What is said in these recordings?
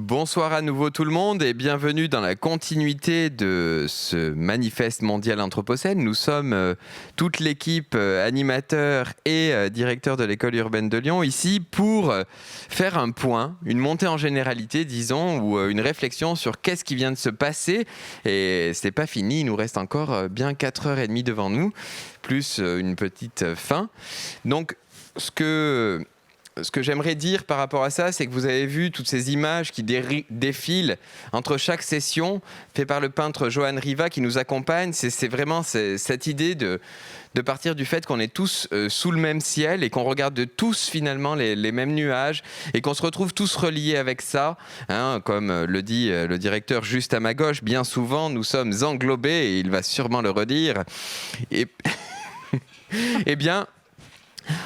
Bonsoir à nouveau tout le monde et bienvenue dans la continuité de ce manifeste mondial Anthropocène. Nous sommes toute l'équipe animateurs et directeurs de l'école urbaine de Lyon ici pour faire un point, une montée en généralité disons, ou une réflexion sur qu'est-ce qui vient de se passer. Et c'est pas fini, il nous reste encore bien 4h30 devant nous, plus une petite fin. Donc ce que j'aimerais dire par rapport à ça, c'est que vous avez vu toutes ces images qui défilent entre chaque session, fait par le peintre Johan Riva qui nous accompagne. C'est vraiment cette idée de partir du fait qu'on est tous sous le même ciel et qu'on regarde tous finalement les mêmes nuages et qu'on se retrouve tous reliés avec ça. Hein, comme le dit le directeur juste à ma gauche, bien souvent nous sommes englobés, et il va sûrement le redire. Et eh bien...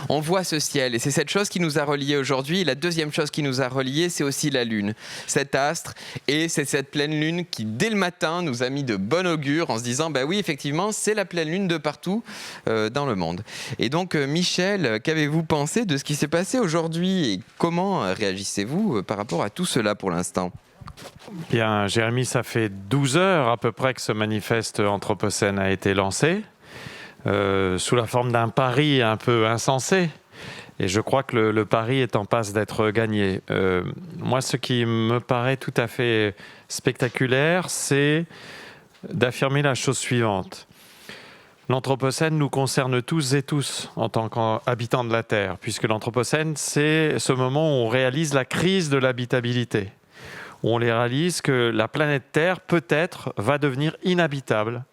on voit ce ciel et c'est cette chose qui nous a reliés aujourd'hui. La deuxième chose qui nous a reliés, c'est aussi la Lune, cet astre. Et c'est cette pleine Lune qui, dès le matin, nous a mis de bon augure en se disant, bah oui, effectivement, c'est la pleine Lune de partout dans le monde. Et donc, Michel, qu'avez-vous pensé de ce qui s'est passé aujourd'hui et comment réagissez-vous par rapport à tout cela pour l'instant ? Bien, Jérémy, ça fait 12 heures à peu près que ce manifeste Anthropocène a été lancé. Sous la forme d'un pari un peu insensé. Et je crois que le pari est en passe d'être gagné. Moi, ce qui me paraît tout à fait spectaculaire, c'est d'affirmer la chose suivante. L'Anthropocène nous concerne tous et tous en tant qu'habitants de la Terre, puisque l'Anthropocène, c'est ce moment où on réalise la crise de l'habitabilité, où on réalise que la planète Terre, peut-être, va devenir inhabitable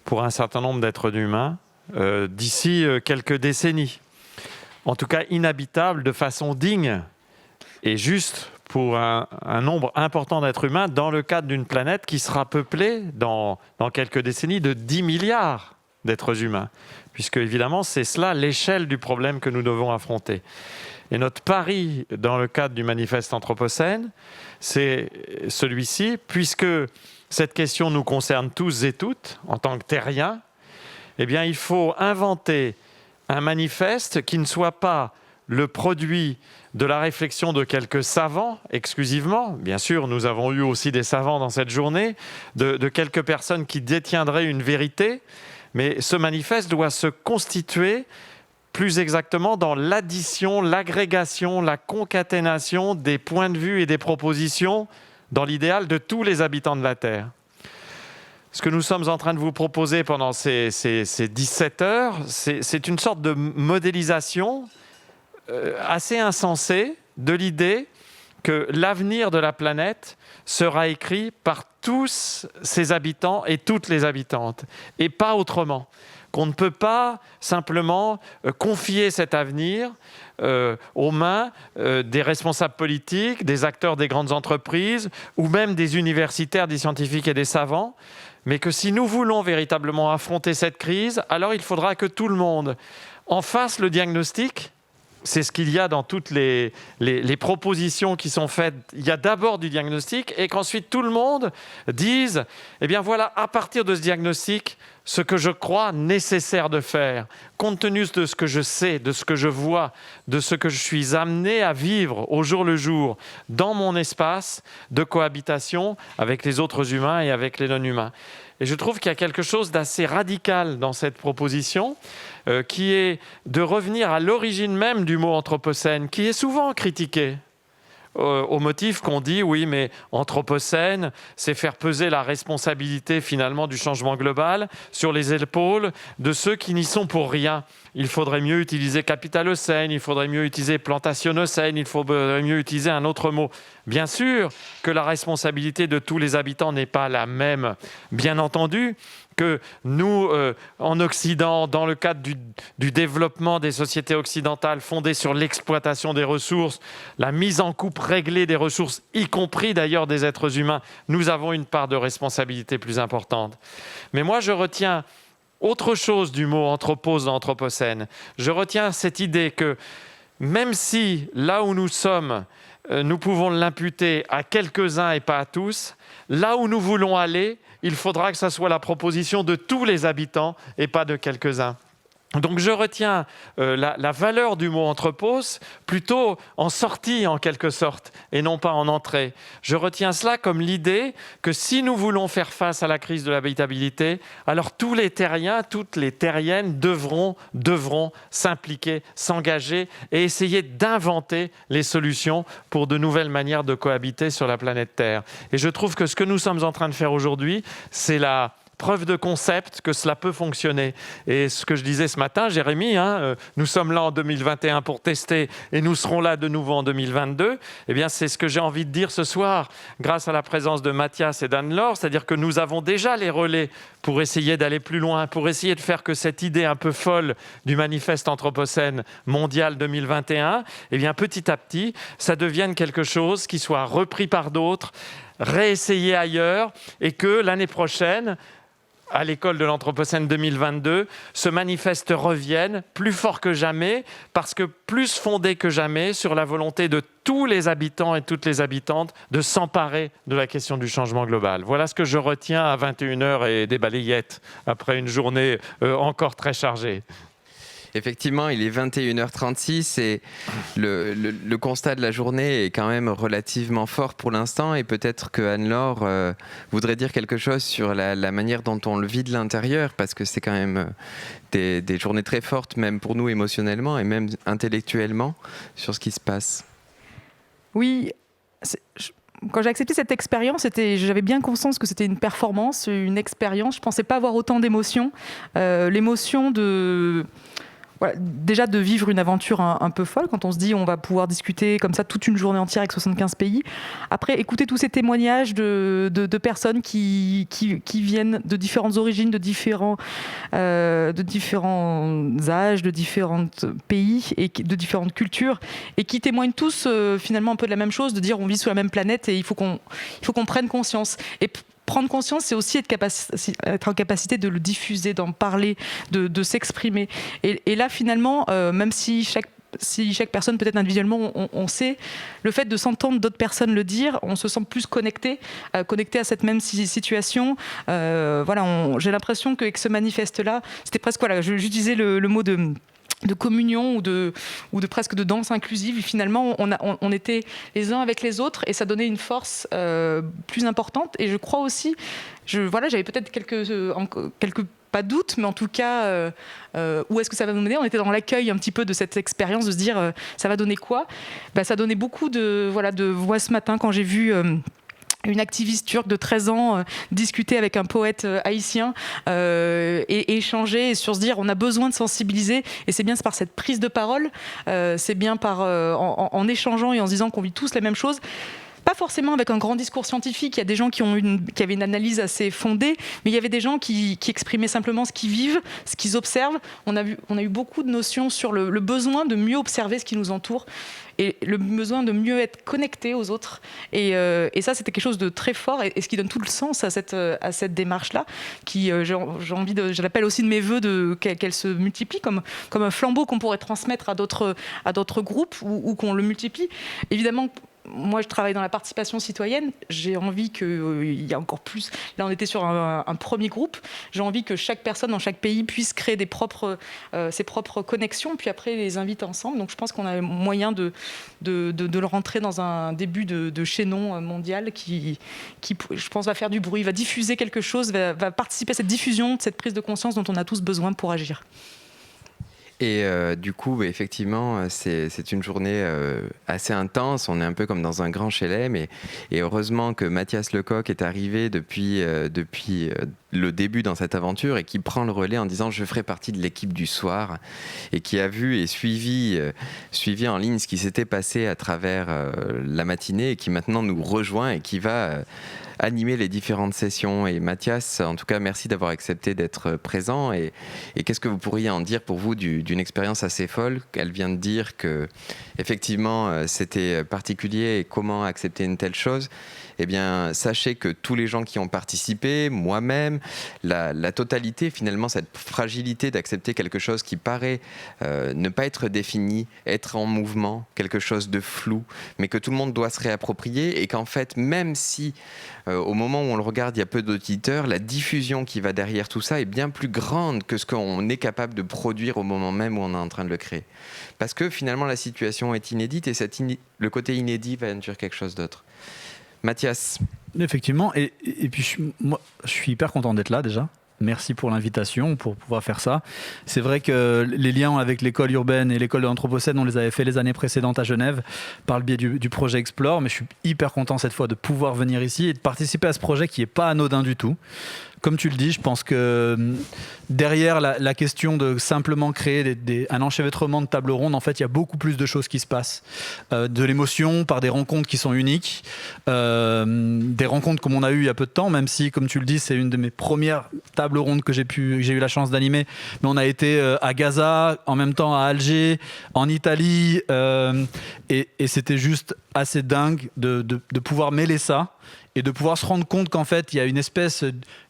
pour un certain nombre d'êtres humains d'ici quelques décennies. En tout cas, inhabitable de façon digne et juste pour un nombre important d'êtres humains dans le cadre d'une planète qui sera peuplée dans quelques décennies de 10 milliards d'êtres humains. Puisque, évidemment, c'est cela l'échelle du problème que nous devons affronter. Et notre pari dans le cadre du manifeste Anthropocène, c'est celui-ci, puisque cette question nous concerne tous et toutes, en tant que terriens, eh bien, il faut inventer un manifeste qui ne soit pas le produit de la réflexion de quelques savants exclusivement. Bien sûr, nous avons eu aussi des savants dans cette journée, de quelques personnes qui détiendraient une vérité, mais ce manifeste doit se constituer plus exactement dans l'addition, l'agrégation, la concaténation des points de vue et des propositions dans l'idéal de tous les habitants de la Terre. Ce que nous sommes en train de vous proposer pendant ces 17 heures, c'est une sorte de modélisation assez insensée de l'idée que l'avenir de la planète sera écrit par tous ses habitants et toutes les habitantes, et pas autrement. Qu'on ne peut pas simplement confier cet avenir aux mains des responsables politiques, des acteurs des grandes entreprises, ou même des universitaires, des scientifiques et des savants, mais que si nous voulons véritablement affronter cette crise, alors il faudra que tout le monde en fasse le diagnostic. C'est ce qu'il y a dans toutes les propositions qui sont faites. Il y a d'abord du diagnostic et qu'ensuite tout le monde dise « Eh bien voilà, à partir de ce diagnostic, ce que je crois nécessaire de faire, compte tenu de ce que je sais, de ce que je vois, de ce que je suis amené à vivre au jour le jour dans mon espace de cohabitation avec les autres humains et avec les non-humains. » Et je trouve qu'il y a quelque chose d'assez radical dans cette proposition, qui est de revenir à l'origine même du mot anthropocène, qui est souvent critiqué, au motif qu'on dit, oui, mais anthropocène, c'est faire peser la responsabilité finalement du changement global sur les épaules de ceux qui n'y sont pour rien. Il faudrait mieux utiliser capitalocène, il faudrait mieux utiliser plantationocène, il faudrait mieux utiliser un autre mot. Bien sûr que la responsabilité de tous les habitants n'est pas la même, bien entendu, que nous, en Occident, dans le cadre du développement des sociétés occidentales fondées sur l'exploitation des ressources, la mise en coupe réglée des ressources, y compris d'ailleurs des êtres humains, nous avons une part de responsabilité plus importante. Mais moi, je retiens autre chose du mot anthropos dans Anthropocène. Je retiens cette idée que même si, là où nous sommes, nous pouvons l'imputer à quelques-uns et pas à tous, là où nous voulons aller, il faudra que ce soit la proposition de tous les habitants et pas de quelques-uns. Donc je retiens la valeur du mot anthropos plutôt en sortie en quelque sorte et non pas en entrée. Je retiens cela comme l'idée que si nous voulons faire face à la crise de l'habitabilité, alors tous les terriens, toutes les terriennes devront s'impliquer, s'engager et essayer d'inventer les solutions pour de nouvelles manières de cohabiter sur la planète Terre. Et je trouve que ce que nous sommes en train de faire aujourd'hui, c'est la preuve de concept que cela peut fonctionner. Et ce que je disais ce matin, Jérémy, nous sommes là en 2021 pour tester et nous serons là de nouveau en 2022. Eh bien, c'est ce que j'ai envie de dire ce soir, grâce à la présence de Mathias et d'Anne-Laure, c'est-à-dire que nous avons déjà les relais pour essayer d'aller plus loin, pour essayer de faire que cette idée un peu folle du manifeste anthropocène mondial 2021, eh bien, petit à petit, ça devienne quelque chose qui soit repris par d'autres, réessayé ailleurs, et que l'année prochaine, à l'école de l'Anthropocène 2022, ce manifeste revienne plus fort que jamais, parce que plus fondé que jamais sur la volonté de tous les habitants et toutes les habitantes de s'emparer de la question du changement global. Voilà ce que je retiens à 21h et des balayettes, après une journée encore très chargée. Effectivement, il est 21h36 et le constat de la journée est quand même relativement fort pour l'instant, et peut-être que Anne-Laure voudrait dire quelque chose sur la manière dont on le vit de l'intérieur, parce que c'est quand même des journées très fortes, même pour nous émotionnellement et même intellectuellement, sur ce qui se passe. Oui, quand j'ai accepté cette expérience, j'avais bien conscience que c'était une performance, une expérience. Je ne pensais pas avoir autant d'émotions. L'émotion de... Voilà, déjà de vivre une aventure un peu folle, quand on se dit on va pouvoir discuter comme ça toute une journée entière avec 75 pays. Après, écouter tous ces témoignages de personnes qui viennent de différentes origines, de différents âges, de différents pays et de différentes cultures, et qui témoignent tous finalement un peu de la même chose, de dire on vit sur la même planète et il faut qu'on prenne conscience. Et prendre conscience, c'est aussi être en capacité de le diffuser, d'en parler, de s'exprimer. Et là, finalement, même si chaque personne, peut-être individuellement, on sait, le fait de s'entendre d'autres personnes le dire, on se sent plus connecté à cette même situation. J'ai l'impression qu'avec ce manifeste-là, c'était presque, j'utilisais le mot de communion ou de presque de danse inclusive. Et finalement, on était les uns avec les autres et ça donnait une force plus importante. Et je crois aussi, j'avais peut-être quelques pas doute, mais en tout cas, où est-ce que ça va nous mener ? On était dans l'accueil un petit peu de cette expérience, de se dire, ça va donner quoi ? Ça donnait beaucoup de voix ce matin quand j'ai vu... une activiste turque de 13 ans discuter avec un poète haïtien et échanger sur se dire on a besoin de sensibiliser, et c'est bien par cette prise de parole, c'est bien en échangeant et en se disant qu'on vit tous la même chose. Pas forcément avec un grand discours scientifique, il y a des gens qui avaient une analyse assez fondée, mais il y avait des gens qui exprimaient simplement ce qu'ils vivent, ce qu'ils observent. On a eu beaucoup de notions sur le besoin de mieux observer ce qui nous entoure et le besoin de mieux être connecté aux autres. Et ça, c'était quelque chose de très fort et ce qui donne tout le sens à cette démarche-là, qui, je l'appelle aussi de mes voeux qu'elle se multiplie comme un flambeau qu'on pourrait transmettre à d'autres groupes ou qu'on le multiplie. Évidemment, moi, je travaille dans la participation citoyenne. J'ai envie qu'il y ait encore plus. Là, on était sur un premier groupe. J'ai envie que chaque personne dans chaque pays puisse créer ses propres connexions, puis après les inviter ensemble. Donc, je pense qu'on a moyen de le rentrer dans un début de chaînon mondial qui, je pense, va faire du bruit, va diffuser quelque chose, va participer à cette diffusion, de cette prise de conscience dont on a tous besoin pour agir. Et du coup, effectivement, c'est une journée assez intense. On est un peu comme dans un grand chelem. Et heureusement que Mathias Lecoq est arrivé depuis le début dans cette aventure et qui prend le relais en disant « je ferai partie de l'équipe du soir » et qui a vu et suivi en ligne ce qui s'était passé à travers la matinée et qui maintenant nous rejoint et qui va... animer les différentes sessions. Et Mathias, en tout cas, merci d'avoir accepté d'être présent. Et qu'est-ce que vous pourriez en dire pour vous d'une expérience assez folle ? Elle vient de dire que, effectivement c'était particulier et comment accepter une telle chose, eh bien sachez que tous les gens qui ont participé, moi-même, la totalité, finalement cette fragilité d'accepter quelque chose qui paraît ne pas être défini, être en mouvement, quelque chose de flou, mais que tout le monde doit se réapproprier, et qu'en fait même si au moment où on le regarde il y a peu d'auditeurs, la diffusion qui va derrière tout ça est bien plus grande que ce qu'on est capable de produire au moment même où on est en train de le créer. Parce que finalement la situation est inédite, et le côté inédit va induire quelque chose d'autre. Mathias. Effectivement, et puis moi, je suis hyper content d'être là déjà. Merci pour l'invitation, pour pouvoir faire ça. C'est vrai que les liens avec l'école urbaine et l'école de l'Anthropocène, on les avait fait les années précédentes à Genève par le biais du projet Explore, mais je suis hyper content cette fois de pouvoir venir ici et de participer à ce projet qui n'est pas anodin du tout. Comme tu le dis, je pense que derrière la question de simplement créer un enchevêtrement de tables rondes, en fait, il y a beaucoup plus de choses qui se passent. De l'émotion, par des rencontres qui sont uniques, des rencontres comme on a eu il y a peu de temps, même si, comme tu le dis, c'est une de mes premières tables rondes que j'ai eu la chance d'animer. Mais on a été à Gaza, en même temps à Alger, en Italie, et c'était juste assez dingue de pouvoir mêler ça et de pouvoir se rendre compte qu'en fait, il y a une espèce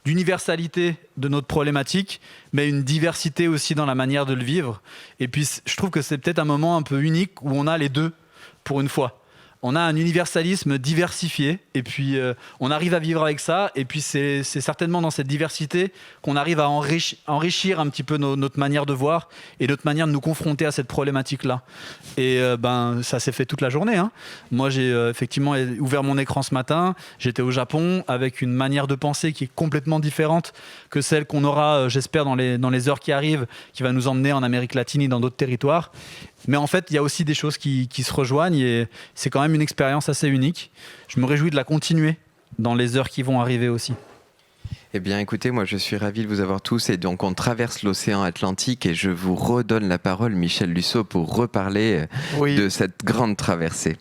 d'universalité de notre problématique, mais une diversité aussi dans la manière de le vivre. Et puis, je trouve que c'est peut-être un moment un peu unique où on a les deux, pour une fois. On a un universalisme diversifié, et puis on arrive à vivre avec ça, et puis c'est certainement dans cette diversité qu'on arrive à enrichir un petit peu notre manière de voir et notre manière de nous confronter à cette problématique-là. Et ça s'est fait toute la journée, hein. Moi, j'ai effectivement ouvert mon écran ce matin, j'étais au Japon avec une manière de penser qui est complètement différente que celle qu'on aura, j'espère, dans les heures qui arrivent, qui va nous emmener en Amérique latine et dans d'autres territoires. Mais en fait, il y a aussi des choses qui se rejoignent, et c'est quand même une expérience assez unique. Je me réjouis de la continuer dans les heures qui vont arriver aussi. Eh bien, écoutez, moi, je suis ravi de vous avoir tous. Et donc, on traverse l'océan Atlantique, et je vous redonne la parole, Michel Lusseau, pour reparler de cette grande traversée.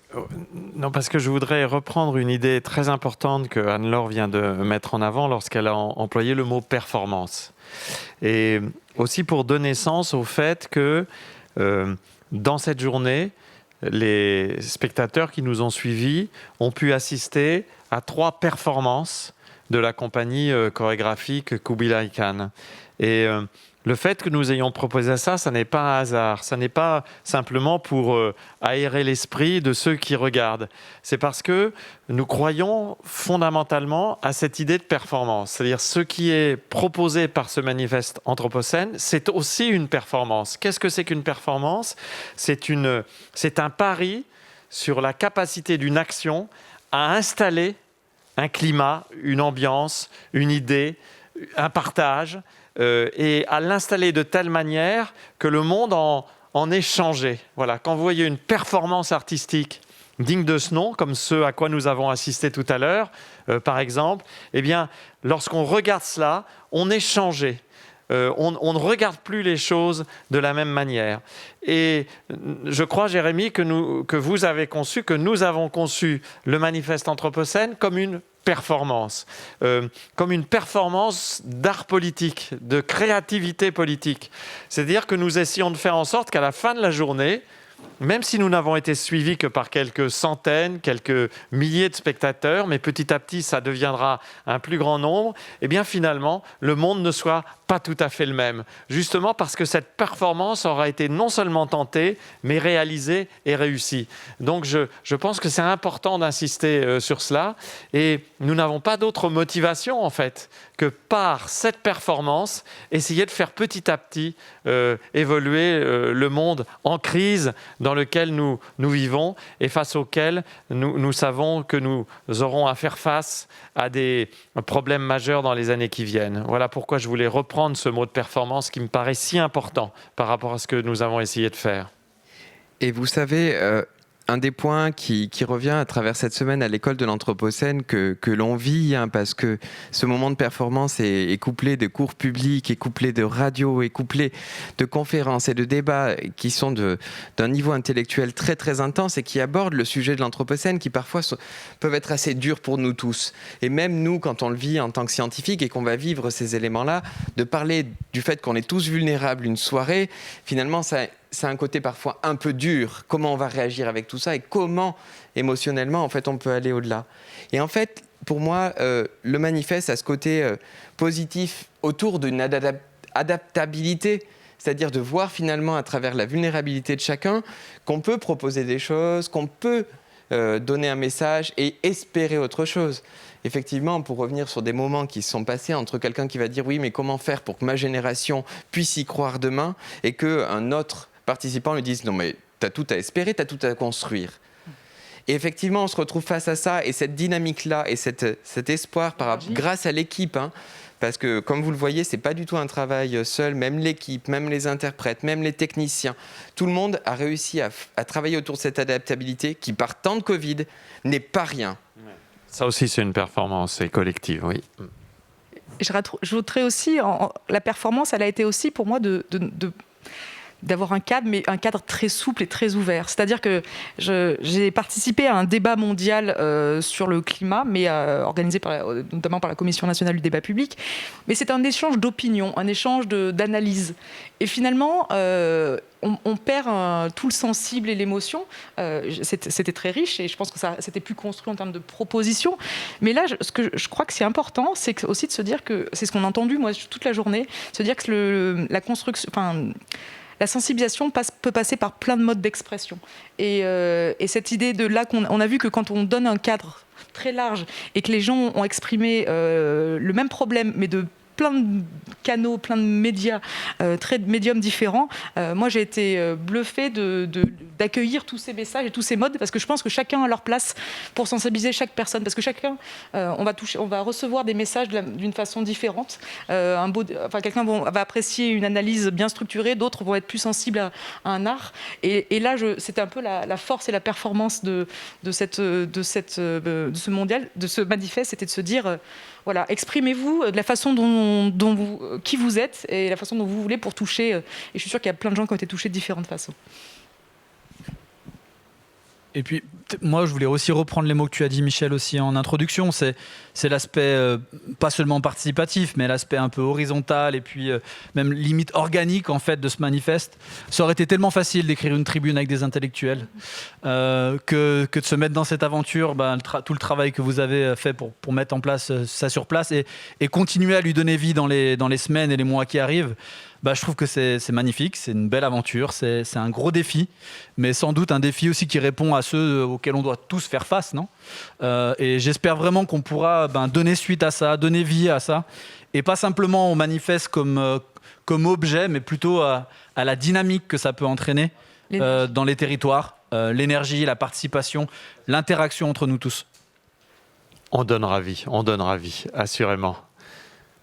Non, parce que je voudrais reprendre une idée très importante que Anne-Laure vient de mettre en avant lorsqu'elle a employé le mot performance. Et aussi pour donner sens au fait que dans cette journée, les spectateurs qui nous ont suivis ont pu assister à 3 performances de la compagnie chorégraphique Kubilai Khan. Et le fait que nous ayons proposé ça n'est pas un hasard. Ça n'est pas simplement pour aérer l'esprit de ceux qui regardent. C'est parce que nous croyons fondamentalement à cette idée de performance. C'est-à-dire ce qui est proposé par ce manifeste Anthropocène, c'est aussi une performance. Qu'est-ce que c'est qu'une performance ? C'est un pari sur la capacité d'une action à installer un climat, une ambiance, une idée, un partage, et à l'installer de telle manière que le monde en est changé. Voilà. Quand vous voyez une performance artistique digne de ce nom, comme ce à quoi nous avons assisté tout à l'heure, par exemple, eh bien, lorsqu'on regarde cela, on est changé. On ne regarde plus les choses de la même manière. Et je crois, Jérémy, que vous avez conçu, que nous avons conçu le manifeste Anthropocène comme une performance d'art politique, de créativité politique. C'est-à-dire que nous essayons de faire en sorte qu'à la fin de la journée, même si nous n'avons été suivis que par quelques centaines, quelques milliers de spectateurs, mais petit à petit, ça deviendra un plus grand nombre, eh bien finalement, le monde ne soit pas tout à fait le même. Justement parce que cette performance aura été non seulement tentée, mais réalisée et réussie. Donc je pense que c'est important d'insister sur cela. Et nous n'avons pas d'autre motivation, en fait, que par cette performance, essayer de faire petit à petit évoluer le monde en crise dans lequel nous vivons et face auquel nous savons que nous aurons à faire face à des problèmes majeurs dans les années qui viennent. Voilà pourquoi je voulais reprendre ce mot de performance qui me paraît si important par rapport à ce que nous avons essayé de faire. Et vous savez, un des points qui revient à travers cette semaine à l'école de l'Anthropocène que l'on vit, hein, parce que ce moment de performance est couplé de cours publics, est couplé de radio, est couplé de conférences et de débats qui sont d'un niveau intellectuel très très intense et qui abordent le sujet de l'Anthropocène qui parfois peuvent être assez durs pour nous tous. Et même nous, quand on le vit en tant que scientifique et qu'on va vivre ces éléments-là, de parler du fait qu'on est tous vulnérables une soirée, finalement ça c'est un côté parfois un peu dur. Comment on va réagir avec tout ça et comment émotionnellement en fait on peut aller au-delà. Et en fait, pour moi, le manifeste a ce côté positif autour d'une adaptabilité, c'est-à-dire de voir finalement à travers la vulnérabilité de chacun qu'on peut proposer des choses, qu'on peut donner un message et espérer autre chose. Effectivement, pour revenir sur des moments qui se sont passés entre quelqu'un qui va dire oui, mais comment faire pour que ma génération puisse y croire demain, et qu'un autre participant lui dise non, mais tu as tout à espérer, tu as tout à construire. Et effectivement, on se retrouve face à ça, et cette dynamique-là, et cet espoir grâce à l'équipe, parce que comme vous le voyez, c'est pas du tout un travail seul, même l'équipe, même les interprètes, même les techniciens, tout le monde a réussi à travailler autour de cette adaptabilité qui, par temps de Covid, n'est pas rien. Ça aussi, c'est une performance collective, oui. J'ajouterais aussi, la performance, elle a été aussi pour moi d'avoir un cadre, mais un cadre très souple et très ouvert. C'est-à-dire que j'ai participé à un débat mondial sur le climat, mais organisé notamment par la Commission nationale du débat public. Mais c'est un échange d'opinions, un échange d'analyse. Et finalement, on perd tout le sensible et l'émotion. C'était très riche et je pense que c'était plus construit en termes de propositions. Mais là, ce que je crois que c'est important, c'est aussi de se dire que, c'est ce qu'on a entendu moi toute la journée, se dire que la construction... La sensibilisation peut passer par plein de modes d'expression. Et cette idée de là on a vu que quand on donne un cadre très large et que les gens ont exprimé le même problème, mais de plein de canaux, plein de médias, médiums différents. Moi, j'ai été bluffée d'accueillir tous ces messages et tous ces modes, parce que je pense que chacun a leur place pour sensibiliser chaque personne, parce que chacun, on va recevoir des messages d'une façon différente. Quelqu'un va apprécier une analyse bien structurée, d'autres vont être plus sensibles à un art. Et là, c'était un peu la force et la performance de ce mondial, de ce manifeste, c'était de se dire... Voilà, exprimez-vous de la façon qui vous êtes et la façon dont vous voulez pour toucher. Et je suis sûre qu'il y a plein de gens qui ont été touchés de différentes façons. Et puis, moi, je voulais aussi reprendre les mots que tu as dit, Michel, aussi en introduction. C'est l'aspect, pas seulement participatif, mais l'aspect un peu horizontal et puis même limite organique, en fait, de ce manifeste. Ça aurait été tellement facile d'écrire une tribune avec des intellectuels que de se mettre dans cette aventure, tout le travail que vous avez fait pour mettre en place ça sur place et continuer à lui donner vie dans les semaines et les mois qui arrivent. Je trouve que c'est magnifique, c'est une belle aventure, c'est un gros défi, mais sans doute un défi aussi qui répond à ceux auxquels on doit tous faire face, non ? Et j'espère vraiment qu'on pourra donner suite à ça, donner vie à ça, et pas simplement au manifeste comme objet, mais plutôt à la dynamique que ça peut entraîner dans les territoires, l'énergie, la participation, l'interaction entre nous tous. On donnera vie, assurément.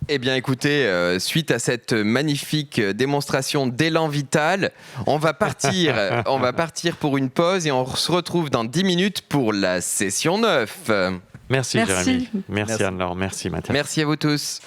Eh bien écoutez, suite à cette magnifique démonstration d'élan vital, on va partir pour une pause et on se retrouve dans 10 minutes pour la session 9. Merci Jérémy, merci Anne-Laure, merci Mathias. Merci à vous tous.